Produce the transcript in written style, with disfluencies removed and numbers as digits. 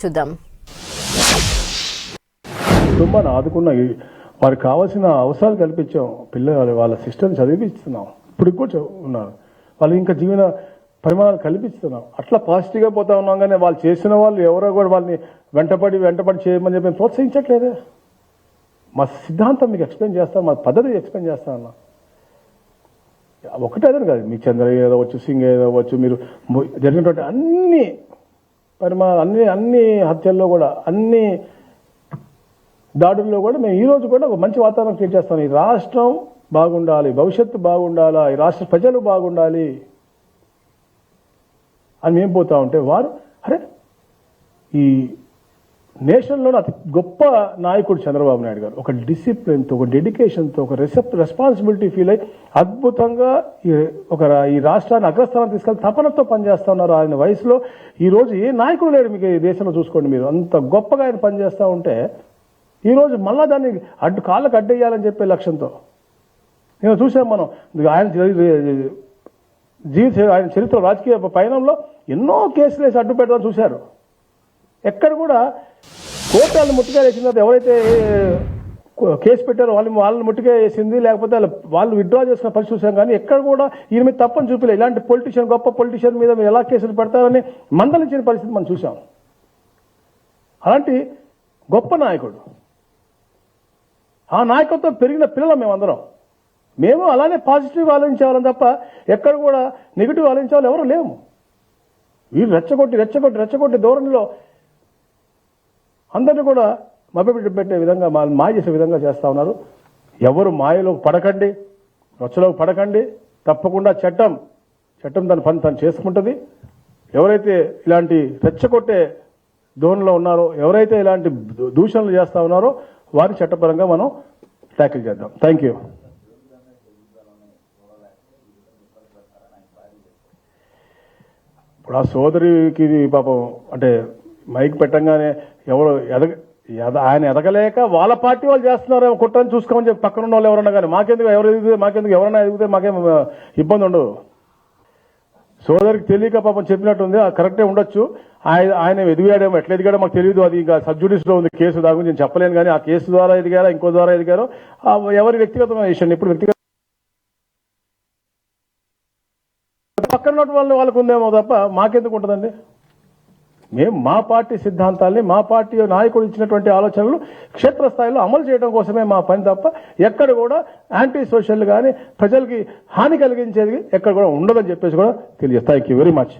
చూద్దాం. కుటుంబాన్ని ఆదుకున్న వారికి కావాల్సిన అవసరాలు కల్పించాం. పిల్లలు వాళ్ళ సిస్టర్ని చదివిస్తున్నాం. ఇప్పుడు కూడా ఉన్నారు. వాళ్ళు ఇంకా జీవన పరిమాణాలు కల్పిస్తున్నాం. అట్లా పాజిటివ్గా పోతా ఉన్నాం. కానీ వాళ్ళు చేసిన వాళ్ళు ఎవరో కూడా వాళ్ళని వెంటపడి చేయమని చెప్పి ప్రోత్సహించట్లేదే. మా సిద్ధాంతం మీకు ఎక్స్ప్లెయిన్ చేస్తాను, మా పద్ధతి ఎక్స్ప్లెయిన్ చేస్తా అన్నా. ఒకటేదని కాదు, మీ చంద్రయ్య అవ్వచ్చు, సింగ్ అవ్వచ్చు, మీరు జరిగినటువంటి అన్ని పరిమాణాలు అన్ని హత్యల్లో కూడా అన్ని దాడుల్లో కూడా మేము ఈరోజు కూడా ఒక మంచి వాతావరణం క్రియేట్ చేస్తాం. ఈ రాష్ట్రం బాగుండాలి, భవిష్యత్తు బాగుండాలా, ఈ రాష్ట్ర ప్రజలు బాగుండాలి అని మేము పోతా ఉంటే వారు ఈ నేషన్లోనే అతి గొప్ప నాయకుడు చంద్రబాబు నాయుడు గారు ఒక డిసిప్లిన్తో, ఒక డెడికేషన్తో, ఒక రెస్పాన్సిబిలిటీ ఫీల్ అయ్యి అద్భుతంగా ఈ రాష్ట్రాన్ని అగ్రస్థానం తీసుకెళ్ళి తపనతో పనిచేస్తూ ఉన్నారు. ఆయన వయసులో ఈరోజు ఏ నాయకుడు లేడు మీకు ఈ దేశంలో. చూసుకోండి, మీరు అంత గొప్పగా ఆయన పనిచేస్తూ ఉంటే ఈరోజు మళ్ళా దాన్ని కాళ్ళకు అడ్డేయాలని చెప్పే లక్ష్యంతో నేను చూసాం. మనం ఆయన చరిత్ర రాజకీయ పయనంలో ఎన్నో కేసులు వేసి అడ్డు పెట్టడం చూశారు. ఎక్కడ కూడా కోర్టు వాళ్ళని ముట్టుగా వేసిన తర్వాత ఎవరైతే కేసు పెట్టారో వాళ్ళని ముట్టుగా వేసింది, లేకపోతే వాళ్ళు విత్డ్రా చేసుకున్న పరిస్థితి చూసాం. కానీ ఎక్కడ కూడా ఈయన మీద తప్పని చూపిలే. ఇలాంటి గొప్ప పొలిటీషియన్ మీద మీరు ఎలా కేసులు పెడతారని మందలించిన పరిస్థితి మనం చూసాం. అలాంటి గొప్ప నాయకుడు, ఆ నాయకత్వం పెరిగిన పిల్లలు మేమందరం. మేము అలానే పాజిటివ్ ఆలోచించేవాళ్ళం తప్ప ఎక్కడ కూడా నెగిటివ్ ఆలోచించే ఎవరు లేము. వీళ్ళు రెచ్చగొట్టి ధోరణిలో అందరినీ కూడా మభ్యపెట్టి పెట్టే విధంగా మాయ చేసే విధంగా చేస్తూ ఉన్నారు. ఎవరు మాయలోకి పడకండి, రచ్చలోకి పడకండి. తప్పకుండా చట్టం తన పని తను చేసుకుంటుంది. ఎవరైతే ఇలాంటి రెచ్చగొట్టే ధోరణిలో ఉన్నారో, ఎవరైతే ఇలాంటి దూషణలు చేస్తూ ఉన్నారో వారిని చట్టపరంగా మనం ట్యాకిల్ చేద్దాం. Thank you. ఇప్పుడు ఆ సోదరికి పాపం అంటే మైక్ పెట్టంగానే ఎవరు ఆయన ఎదగలేక వాళ్ళ పార్టీ వాళ్ళు చేస్తున్నారేమో కుట్రని చూసుకోమని చెప్పి పక్కన ఉన్న వాళ్ళు ఎవరన్నా కానీ మాకెందుకు ఎవరైనా ఎదిగితే మాకేం ఇబ్బంది ఉండదు. సోదరికి తెలియక పాపం చెప్పినట్టుంది. కరెక్టే ఉండొచ్చు. ఆయన ఎదిగాడేమో, ఎట్లా ఎదిగాడో మాకు తెలియదు. అది ఇంకా సబ్జుడిస్లో ఉంది కేసు. దాని గురించి నేను చెప్పలేను. కానీ ఆ కేసు ద్వారా ఎదిగారో ఇంకో ద్వారా ఎదిగారో ఎవరి వ్యక్తిగతమైన విషయం. ఇప్పుడు పక్కన వాళ్ళకు ఉందేమో తప్ప మాకెందుకు ఉంటుందండి. మేము మా పార్టీ సిద్ధాంతాల్ని, మా పార్టీ నాయకుడు ఇచ్చినటువంటి ఆలోచనలు క్షేత్రస్థాయిలో అమలు చేయడం కోసమే మా పని తప్ప ఎక్కడ కూడా యాంటీ సోషల్ కానీ ప్రజలకి హాని కలిగించేది ఎక్కడ కూడా ఉండదని చెప్పేసి కూడా తెలియజేస్తాను. Thank you very much.